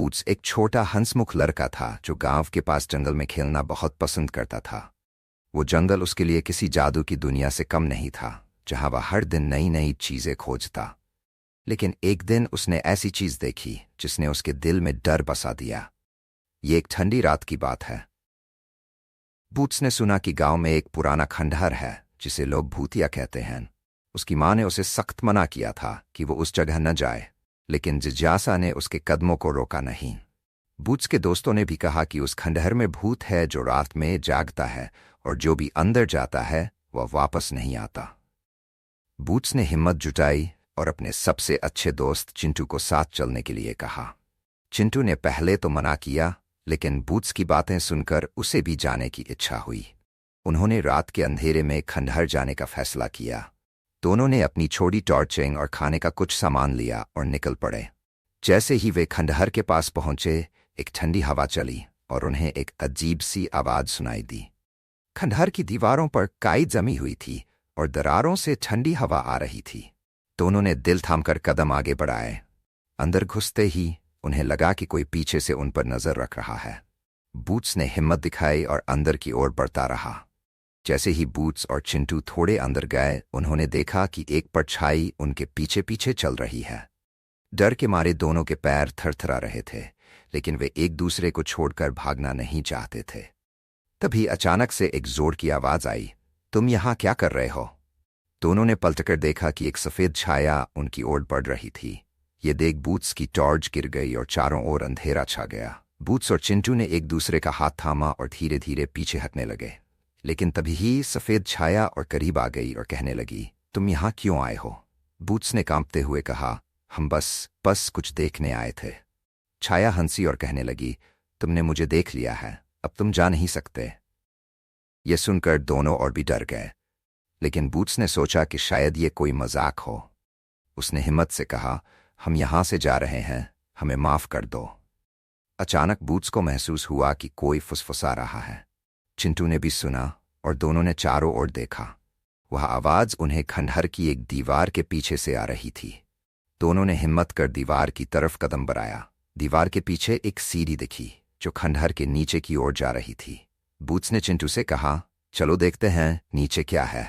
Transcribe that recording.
Boots एक छोटा हंसमुख लड़का था जो गांव के पास जंगल में खेलना बहुत पसंद करता था। वो जंगल उसके लिए किसी जादू की दुनिया से कम नहीं था, जहां वह हर दिन नई नई चीजें खोजता। लेकिन एक दिन उसने ऐसी चीज देखी जिसने उसके दिल में डर बसा दिया। ये एक ठंडी रात की बात है। बूट्स ने सुना कि गांव में एक पुराना खंडहर है जिसे लोग भूतिया कहते हैं। उसकी माँ ने उसे सख्त मना किया था कि वो उस जगह न जाए, लेकिन जिज्ञासा ने उसके कदमों को रोका नहीं। बूट्स के दोस्तों ने भी कहा कि उस खंडहर में भूत है जो रात में जागता है और जो भी अंदर जाता है वह वापस नहीं आता। बूट्स ने हिम्मत जुटाई और अपने सबसे अच्छे दोस्त चिंटू को साथ चलने के लिए कहा। चिंटू ने पहले तो मना किया, लेकिन बूट्स की बातें सुनकर उसे भी जाने की इच्छा हुई। उन्होंने रात के अंधेरे में खंडहर जाने का फैसला किया। दोनों ने अपनी छोटी टॉर्चें और खाने का कुछ सामान लिया और निकल पड़े। जैसे ही वे खंडहर के पास पहुंचे, एक ठंडी हवा चली और उन्हें एक अजीब सी आवाज सुनाई दी। खंडहर की दीवारों पर काई जमी हुई थी और दरारों से ठंडी हवा आ रही थी। दोनों ने दिल थामकर कदम आगे बढ़ाए। अंदर घुसते ही उन्हें लगा कि कोई पीछे से उन पर नजर रख रहा है। बूट्स ने हिम्मत दिखाई और अंदर की ओर बढ़ता रहा। जैसे ही बूट्स और चिंटू थोड़े अंदर गए, उन्होंने देखा कि एक परछाई उनके पीछे पीछे चल रही है। डर के मारे दोनों के पैर थरथरा रहे थे, लेकिन वे एक दूसरे को छोड़कर भागना नहीं चाहते थे। तभी अचानक से एक जोर की आवाज आई, तुम यहाँ क्या कर रहे हो? दोनों ने पलटकर देखा कि एक सफेद छाया उनकी ओर बढ़ रही थी। ये देख बूट्स की टॉर्च गिर गई और चारों ओर अंधेरा छा गया। बूट्स और चिंटू ने एक दूसरे का हाथ थामा और धीरे धीरे पीछे हटने लगे। लेकिन तभी ही सफेद छाया और करीब आ गई और कहने लगी, तुम यहाँ क्यों आए हो? बूट्स ने कांपते हुए कहा, हम बस कुछ देखने आए थे। छाया हंसी और कहने लगी, तुमने मुझे देख लिया है, अब तुम जा नहीं सकते। ये सुनकर दोनों और भी डर गए, लेकिन बूट्स ने सोचा कि शायद ये कोई मजाक हो। उसने हिम्मत से कहा, हम यहाँ से जा रहे हैं, हमें माफ कर दो। अचानक बूट्स को महसूस हुआ कि कोई फुसफुसा रहा है। चिंटू ने भी सुना और दोनों ने चारों ओर देखा। वह आवाज उन्हें खंडहर की एक दीवार के पीछे से आ रही थी। दोनों ने हिम्मत कर दीवार की तरफ कदम बढ़ाया। दीवार के पीछे एक सीढ़ी दिखी जो खंडहर के नीचे की ओर जा रही थी। बूट्स ने चिंटू से कहा, चलो देखते हैं नीचे क्या है।